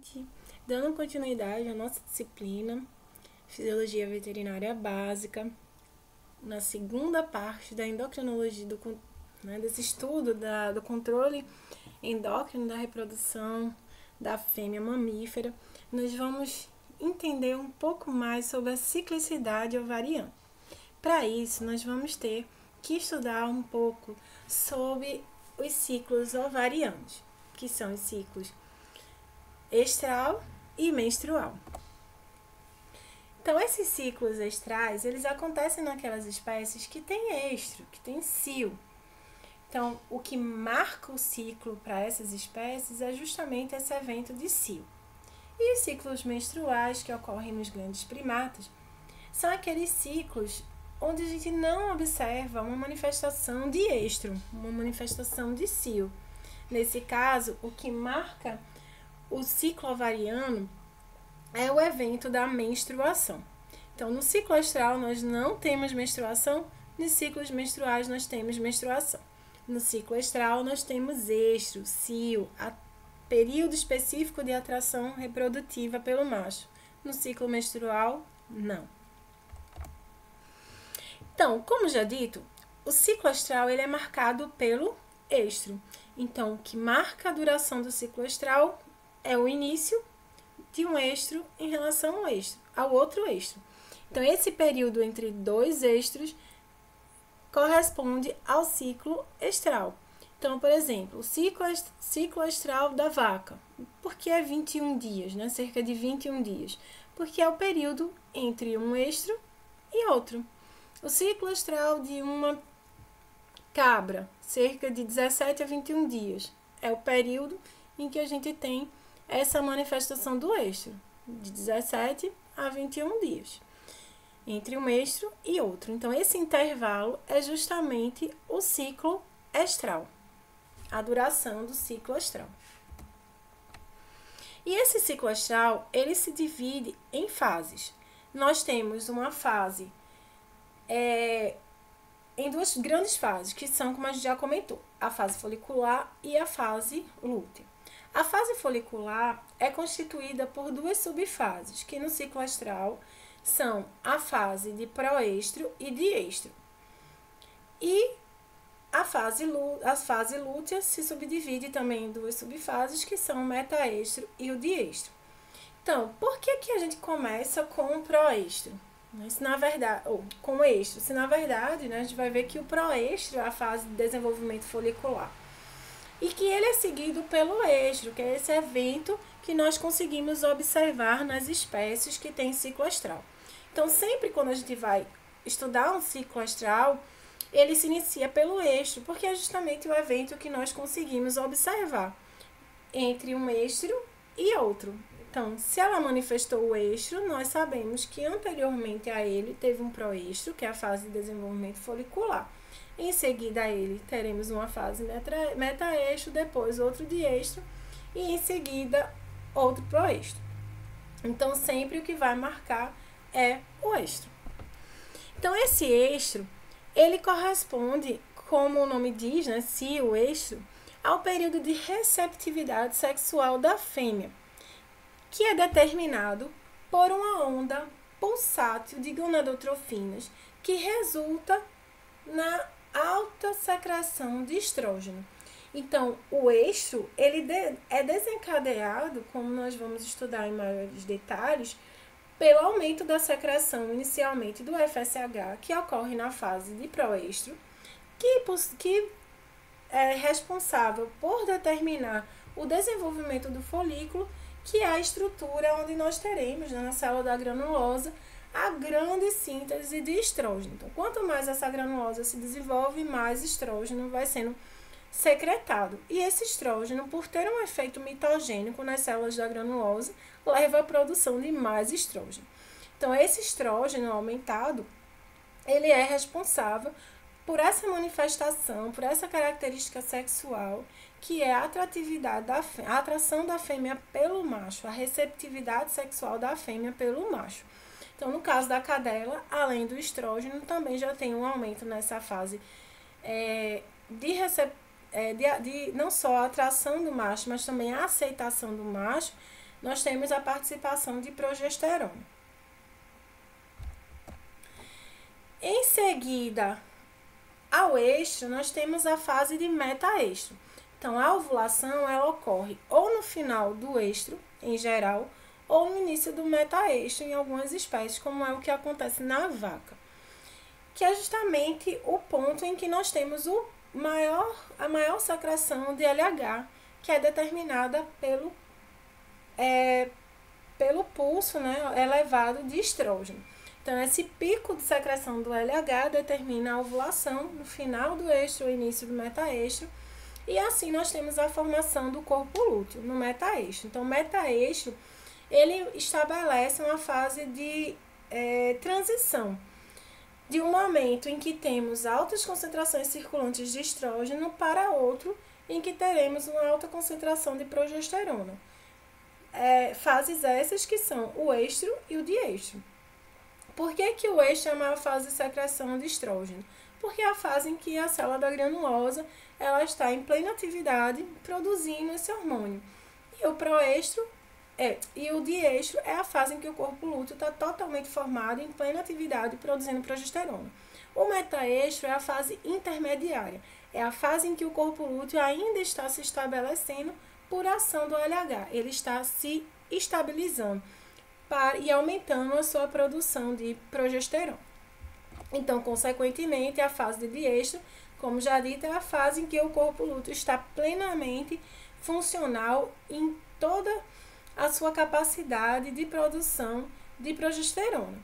gente! Dando continuidade à nossa disciplina Fisiologia Veterinária Básica, na segunda parte da endocrinologia, desse estudo do controle endócrino da reprodução da fêmea mamífera, nós vamos entender um pouco mais sobre a ciclicidade ovariana. Para isso, nós vamos ter que estudar um pouco sobre os ciclos ovarianos, que são os ciclos estral e menstrual. Então, esses ciclos estrais, eles acontecem naquelas espécies que têm estro, que têm cio. Então, o que marca o ciclo para essas espécies é justamente esse evento de cio. E os ciclos menstruais que ocorrem nos grandes primatas são aqueles ciclos onde a gente não observa uma manifestação de estro, uma manifestação de cio. Nesse caso, o que marca o ciclo ovariano é o evento da menstruação. Então, no ciclo estral nós não temos menstruação, nos ciclos menstruais nós temos menstruação. No ciclo estral nós temos estro, cio, período específico de atração reprodutiva pelo macho. No ciclo menstrual, não. Então, como já dito, o ciclo estral ele é marcado pelo estro. Então, o que marca a duração do ciclo estral é o início de um estro em relação ao outro estro. Então, esse período entre dois estros corresponde ao ciclo estral. Então, por exemplo, o ciclo estral da vaca. Por que é 21 dias, né? Cerca de 21 dias? Porque é o período entre um estro e outro. O ciclo estral de uma cabra, cerca de 17 a 21 dias. É o período em que a gente tem essa manifestação do estro, de 17 a 21 dias, entre um estro e outro. Então, esse intervalo é justamente o ciclo estral, a duração do ciclo estral. E esse ciclo estral, ele se divide em fases. Nós temos uma fase em duas grandes fases, que são, como a gente já comentou, a fase folicular e a fase lútea. A fase folicular é constituída por duas subfases, que no ciclo estral são a fase de proestro e de estro. E a fase lútea se subdivide também em duas subfases, que são o metaestro e o diestro. Então, por que a gente começa com o proestro? Se na verdade, ou com o estro, se na verdade, né, a gente vai ver que o proestro é a fase de desenvolvimento folicular. E que ele é seguido pelo estro, que é esse evento que nós conseguimos observar nas espécies que têm ciclo estral. Então, sempre quando a gente vai estudar um ciclo estral, ele se inicia pelo estro, porque é justamente o evento que nós conseguimos observar entre um estro e outro. Então, se ela manifestou o estro, nós sabemos que anteriormente a ele teve um proestro, que é a fase de desenvolvimento folicular. Em seguida a ele teremos uma fase metaestro, depois outro diestro e em seguida outro proestro. Então, sempre o que vai marcar é o estro. Então, esse estro, ele corresponde, como o nome diz, né, se o estro, ao período de receptividade sexual da fêmea, que é determinado por uma onda pulsátil de gonadotrofinas que resulta na alta secreção de estrógeno. Então, o estro ele é desencadeado, como nós vamos estudar em maiores detalhes, pelo aumento da secreção inicialmente do FSH, que ocorre na fase de proestro, que é responsável por determinar o desenvolvimento do folículo, que é a estrutura onde nós teremos, na célula da granulosa, a grande síntese de estrógeno. Então, quanto mais essa granulosa se desenvolve, mais estrógeno vai sendo secretado. E esse estrógeno, por ter um efeito mitogênico nas células da granulosa, leva à produção de mais estrógeno. Então, esse estrógeno aumentado, ele é responsável por essa manifestação, por essa característica sexual, que é a atratividade a atração da fêmea pelo macho, a receptividade sexual da fêmea pelo macho. Então, no caso da cadela, além do estrógeno, também já tem um aumento nessa fase de não só a atração do macho, mas também a aceitação do macho nós temos a participação de progesterona. Em seguida ao estro, nós temos a fase de metaestro. Então, a ovulação ela ocorre ou no final do estro, em geral, ou no início do metaestro em algumas espécies, como é o que acontece na vaca, que é justamente o ponto em que nós temos a maior secreção de LH, que é determinada pelo pulso, né, elevado de estrógeno. Então, esse pico de secreção do LH determina a ovulação no final do estro ou início do metaestro, e assim nós temos a formação do corpo lúteo no metaestro. Então, o metaestro ele estabelece uma fase de transição de um momento em que temos altas concentrações circulantes de estrógeno para outro em que teremos uma alta concentração de progesterona. Fases essas que são o estro e o diestro. Por que o estro é a maior fase de secreção de estrógeno? Porque é a fase em que a célula da granulosa ela está em plena atividade produzindo esse hormônio. E o proestro e o diestro é a fase em que o corpo lúteo está totalmente formado em plena atividade produzindo progesterona. O metaestro é a fase intermediária. É a fase em que o corpo lúteo ainda está se estabelecendo por ação do LH. Ele está se estabilizando e aumentando a sua produção de progesterona. Então, consequentemente, a fase de diestro, como já dito, é a fase em que o corpo lúteo está plenamente funcional em toda a sua capacidade de produção de progesterona.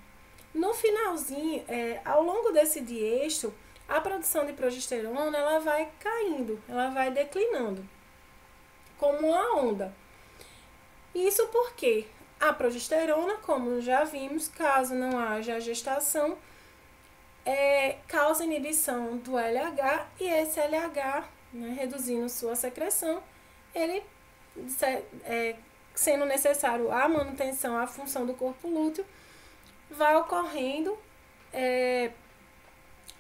No finalzinho, ao longo desse diestro, a produção de progesterona ela vai caindo, ela vai declinando, como uma onda. Isso porque a progesterona, como já vimos, caso não haja gestação, causa inibição do LH, e esse LH, né, reduzindo sua secreção, ele, sendo necessário a manutenção, a função do corpo lúteo, vai ocorrendo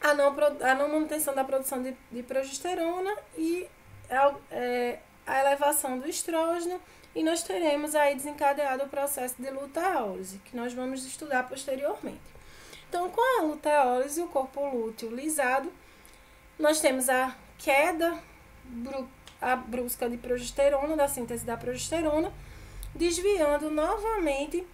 a não manutenção da produção de progesterona e a elevação do estrógeno, e nós teremos aí desencadeado o processo de luteólise, que nós vamos estudar posteriormente. Então, com a luteólise, o corpo lúteo lisado, nós temos a queda brusca de progesterona, da síntese da progesterona, desviando novamente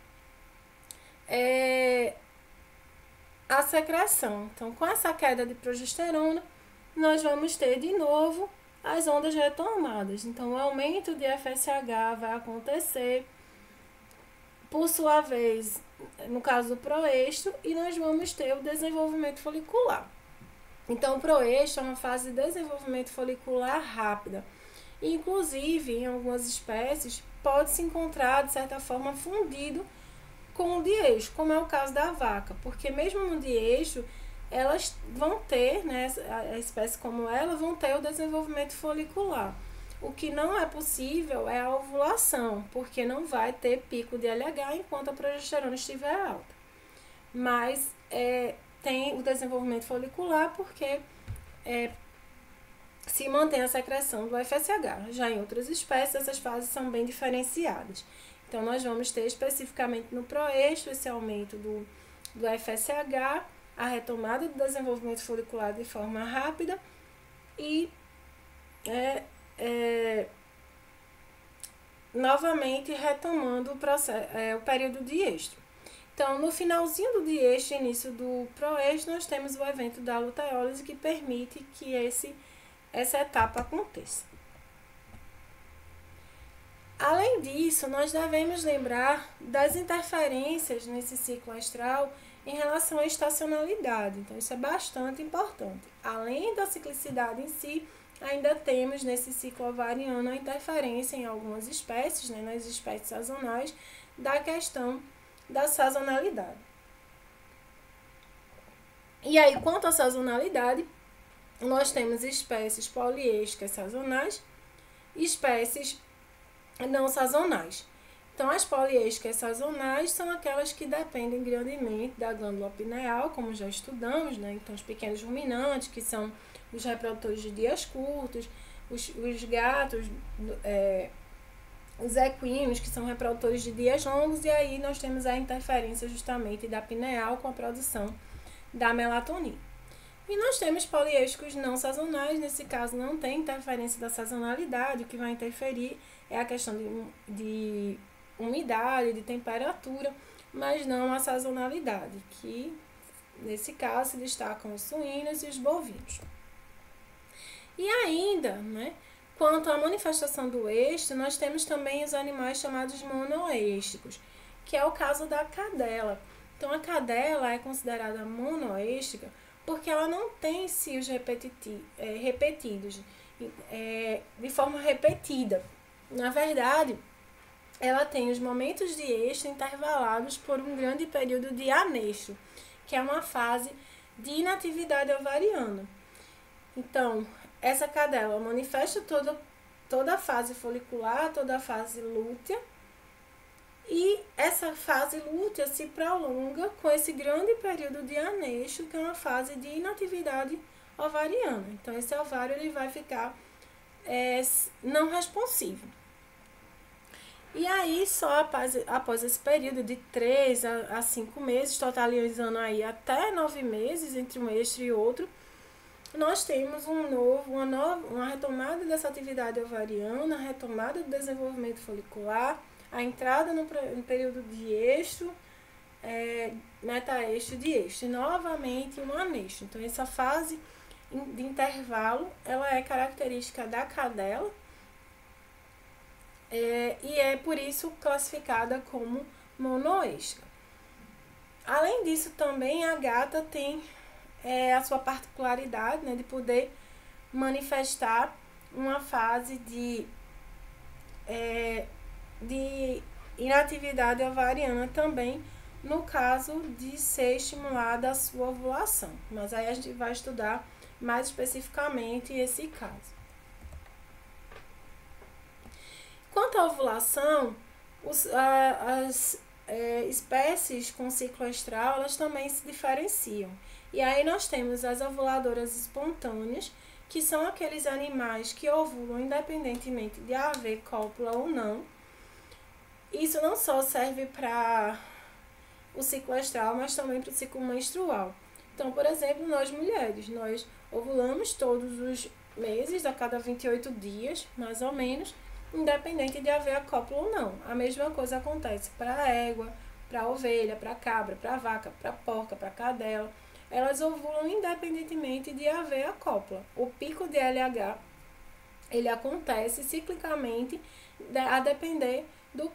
a secreção. Então, com essa queda de progesterona, nós vamos ter de novo as ondas retomadas. Então, o aumento de FSH vai acontecer, por sua vez, no caso do proestro, e nós vamos ter o desenvolvimento folicular. Então, o proestro é uma fase de desenvolvimento folicular rápida. Inclusive, em algumas espécies, pode se encontrar, de certa forma, fundido com o diestro, como é o caso da vaca, porque mesmo no diestro, elas vão ter, né, a espécie como ela, vão ter o desenvolvimento folicular. O que não é possível é a ovulação, porque não vai ter pico de LH enquanto a progesterona estiver alta. Mas tem o desenvolvimento folicular porque se mantém a secreção do FSH. Já em outras espécies, essas fases são bem diferenciadas. Então, nós vamos ter especificamente no proestro esse aumento do FSH, a retomada do desenvolvimento folicular de forma rápida e novamente retomando o período diestro. Então, no finalzinho do diestro e início do proestro, nós temos o evento da luteólise que permite que essa etapa aconteça. Além disso, nós devemos lembrar das interferências nesse ciclo astral em relação à estacionalidade. Então, isso é bastante importante. Além da ciclicidade em si, ainda temos nesse ciclo ovariano a interferência em algumas espécies, né, nas espécies sazonais, da questão da sazonalidade. E aí, quanto à sazonalidade, nós temos espécies poliêsticas sazonais e espécies não sazonais. Então, as poliêsticas sazonais são aquelas que dependem grandemente da glândula pineal, como já estudamos, né? Então, os pequenos ruminantes, que são os reprodutores de dias curtos, os gatos os equinos, que são reprodutores de dias longos, e aí nós temos a interferência justamente da pineal com a produção da melatonina. E nós temos poliêstricos não sazonais, nesse caso não tem interferência da sazonalidade, o que vai interferir é a questão de umidade, de temperatura, mas não a sazonalidade, que nesse caso se destacam os suínos e os bovinos. E ainda, né, quanto à manifestação do êxito, nós temos também os animais chamados monoêstricos, que é o caso da cadela. Então, a cadela é considerada monoêstrica porque ela não tem cios repetidos, de forma repetida. Na verdade, ela tem os momentos de êxito intervalados por um grande período de anexo, que é uma fase de inatividade ovariana. Então, essa cadela manifesta toda a fase folicular, toda a fase lútea, e essa fase lútea se prolonga com esse grande período de anexo, que é uma fase de inatividade ovariana. Então, esse ovário ele vai ficar não responsivo. E aí, só após esse período de 3 a 5 meses, totalizando aí até 9 meses entre um eixo e outro, nós temos uma retomada dessa atividade ovariana, a retomada do desenvolvimento folicular, a entrada no período de eixo, metaeixo de eixo, e novamente um anexo. Então, essa fase de intervalo, ela é característica da cadela, e é por isso classificada como monoêstica. Além disso, também a gata tem a sua particularidade, né, de poder manifestar uma fase de inatividade ovariana também, no caso de ser estimulada a sua ovulação. Mas aí a gente vai estudar mais especificamente esse caso. Quanto à ovulação, as espécies com ciclo estral, elas também se diferenciam. E aí nós temos as ovuladoras espontâneas, que são aqueles animais que ovulam independentemente de haver cópula ou não. Isso não só serve para o ciclo estral, mas também para o ciclo menstrual. Então, por exemplo, nós mulheres, nós ovulamos todos os meses, a cada 28 dias, mais ou menos, independente de haver a cópula ou não. A mesma coisa acontece para a égua, para a ovelha, para a cabra, para a vaca, para a porca, para a cadela. Elas ovulam independentemente de haver a cópula. O pico de LH, ele acontece ciclicamente a depender do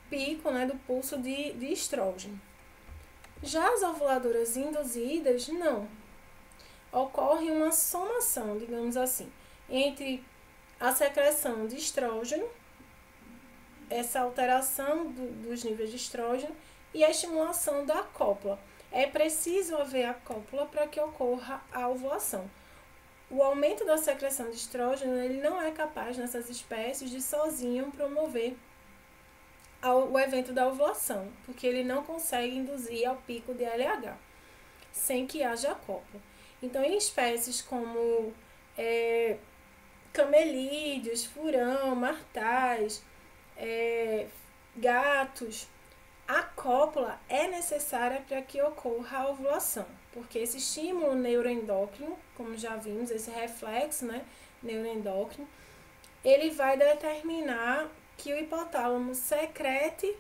pico, né, do pulso de estrógeno. Já as ovuladoras induzidas, não. Ocorre uma somação, digamos assim, entre a secreção de estrógeno, essa alteração dos níveis de estrógeno e a estimulação da cópula. É preciso haver a cópula para que ocorra a ovulação. O aumento da secreção de estrógeno, ele não é capaz nessas espécies de sozinho promover o evento da ovulação, porque ele não consegue induzir ao pico de LH, sem que haja cópula. Então, em espécies como camelídeos, furão, martais, gatos, a cópula é necessária para que ocorra a ovulação, porque esse estímulo neuroendócrino, como já vimos, esse reflexo, né, neuroendócrino, ele vai determinar que o hipotálamo secrete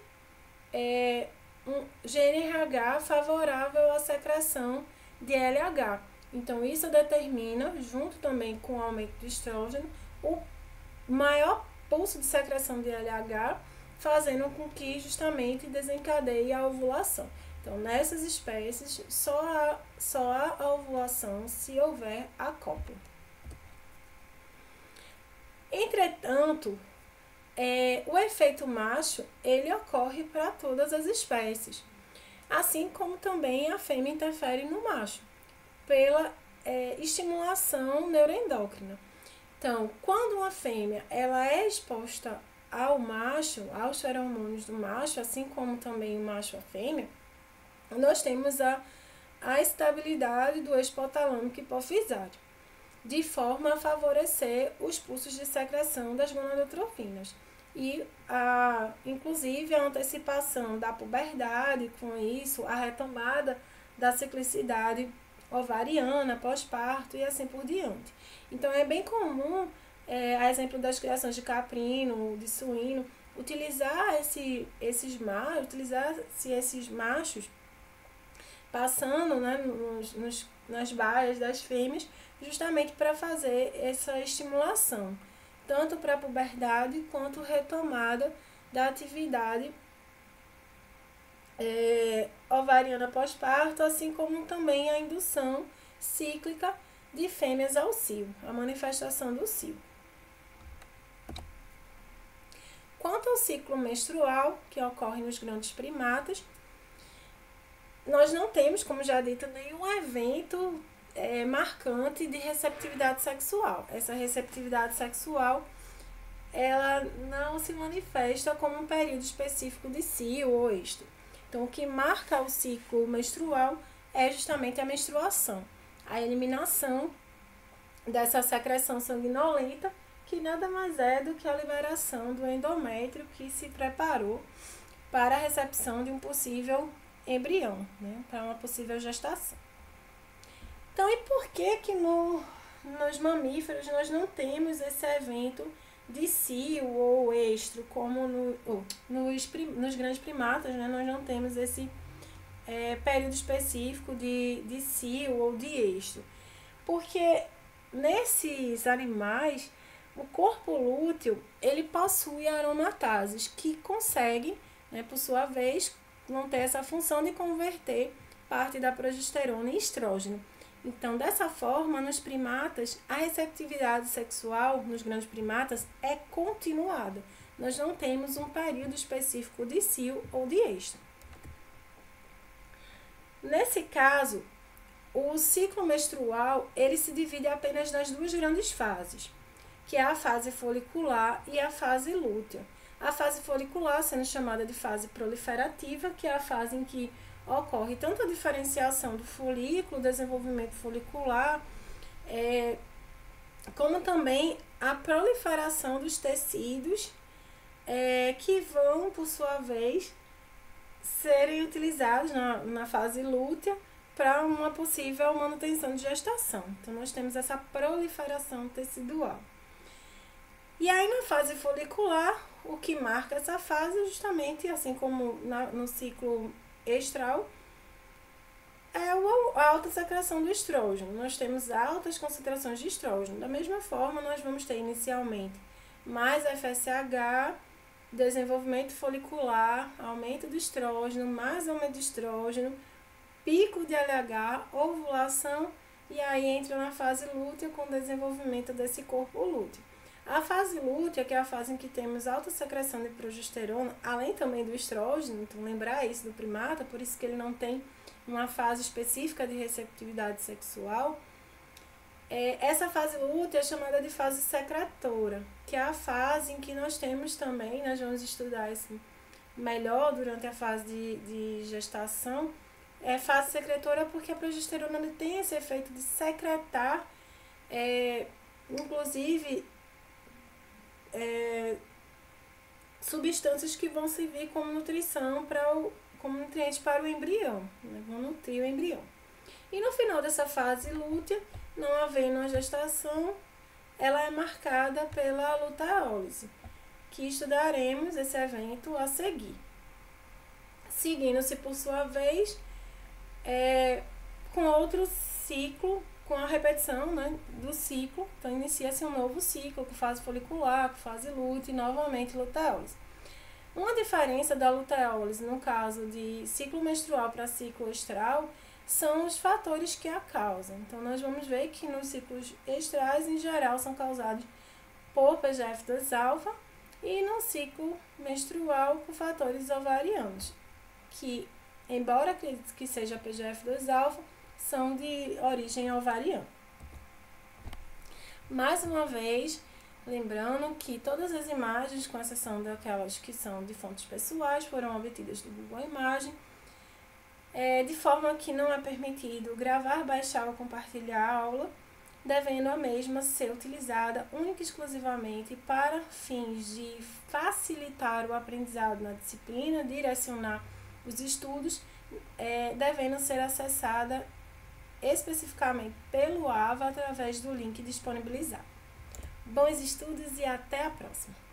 um GnRH favorável à secreção de LH. Então, isso determina, junto também com o aumento do estrógeno, o maior pulso de secreção de LH, fazendo com que justamente desencadeie a ovulação. Então, nessas espécies, só há a ovulação se houver a cópula. Entretanto, o efeito macho, ele ocorre para todas as espécies, assim como também a fêmea interfere no macho, pela estimulação neuroendócrina. Então, quando uma fêmea ela é exposta ao macho, aos feromônios do macho, assim como também o macho a fêmea, nós temos a estabilidade do hipotalâmico hipofisário, de forma a favorecer os pulsos de secreção das gonadotrofinas. e, inclusive, a antecipação da puberdade, com isso, a retomada da ciclicidade ovariana, pós-parto e assim por diante. Então, é bem comum, a exemplo das criações de caprino, de suíno, utilizar-se esses machos passando, né, nas baias das fêmeas, justamente para fazer essa estimulação, tanto para a puberdade quanto retomada da atividade ovariana pós-parto, assim como também a indução cíclica de fêmeas ao cio, a manifestação do cio. Quanto ao ciclo menstrual, que ocorre nos grandes primatas, nós não temos, como já dito, nenhum evento marcante de receptividade sexual. Essa receptividade sexual, ela não se manifesta como um período específico de cio ou estro. Então, o que marca o ciclo menstrual é justamente a menstruação, a eliminação dessa secreção sanguinolenta, que nada mais é do que a liberação do endométrio que se preparou para a recepção de um possível embrião, né, para uma possível gestação. Então, e por que nos mamíferos nós não temos esse evento de cio ou estro, como nos grandes primatas, né, nós não temos esse período específico de cio ou de estro? Porque nesses animais, o corpo lúteo, ele possui aromatases que conseguem, né, por sua vez, vão ter essa função de converter parte da progesterona em estrógeno. Então, dessa forma, nos primatas, a receptividade sexual, nos grandes primatas, é continuada. Nós não temos um período específico de cio ou de estro. Nesse caso, o ciclo menstrual, ele se divide apenas nas duas grandes fases, que é a fase folicular e a fase lútea. A fase folicular sendo chamada de fase proliferativa, que é a fase em que ocorre tanto a diferenciação do folículo, o desenvolvimento folicular, como também a proliferação dos tecidos, que vão, por sua vez, serem utilizados na fase lútea para uma possível manutenção de gestação. Então, nós temos essa proliferação tecidual. E aí, na fase folicular, o que marca essa fase é justamente, assim como no ciclo estral, é a alta secreção do estrógeno. Nós temos altas concentrações de estrógeno. Da mesma forma, nós vamos ter inicialmente mais FSH, desenvolvimento folicular, aumento do estrógeno, mais aumento de estrógeno, pico de LH, ovulação, e aí entra na fase lútea com o desenvolvimento desse corpo lúteo. A fase lútea, que é a fase em que temos alta secreção de progesterona, além também do estrógeno, então lembrar isso do primata, por isso que ele não tem uma fase específica de receptividade sexual. Essa fase lútea é chamada de fase secretora, que é a fase em que nós temos também, nós vamos estudar isso melhor durante a fase de gestação, fase secretora porque a progesterona tem esse efeito de secretar, inclusive, substâncias que vão servir como nutrição como nutrientes para o embrião, né? Vão nutrir o embrião. E no final dessa fase lútea, não havendo a gestação, ela é marcada pela luteólise, que estudaremos esse evento a seguir. Seguindo-se, por sua vez, com outro ciclo, com a repetição, né, do ciclo. Então, inicia-se um novo ciclo, com fase folicular, com fase lútea e novamente luteólise. Uma diferença da luteólise, no caso de ciclo menstrual para ciclo estral, são os fatores que a causam. Então, nós vamos ver que nos ciclos estrais, em geral, são causados por PGF2-alfa e no ciclo menstrual por fatores ovarianos, que, embora que seja PGF2-alfa, são de origem ovariana. Mais uma vez, lembrando que todas as imagens, com exceção daquelas que são de fontes pessoais, foram obtidas do Google Imagem, de forma que não é permitido gravar, baixar ou compartilhar a aula, devendo a mesma ser utilizada única e exclusivamente para fins de facilitar o aprendizado na disciplina, direcionar os estudos, devendo ser acessada especificamente pelo AVA através do link disponibilizado. Bons estudos e até a próxima!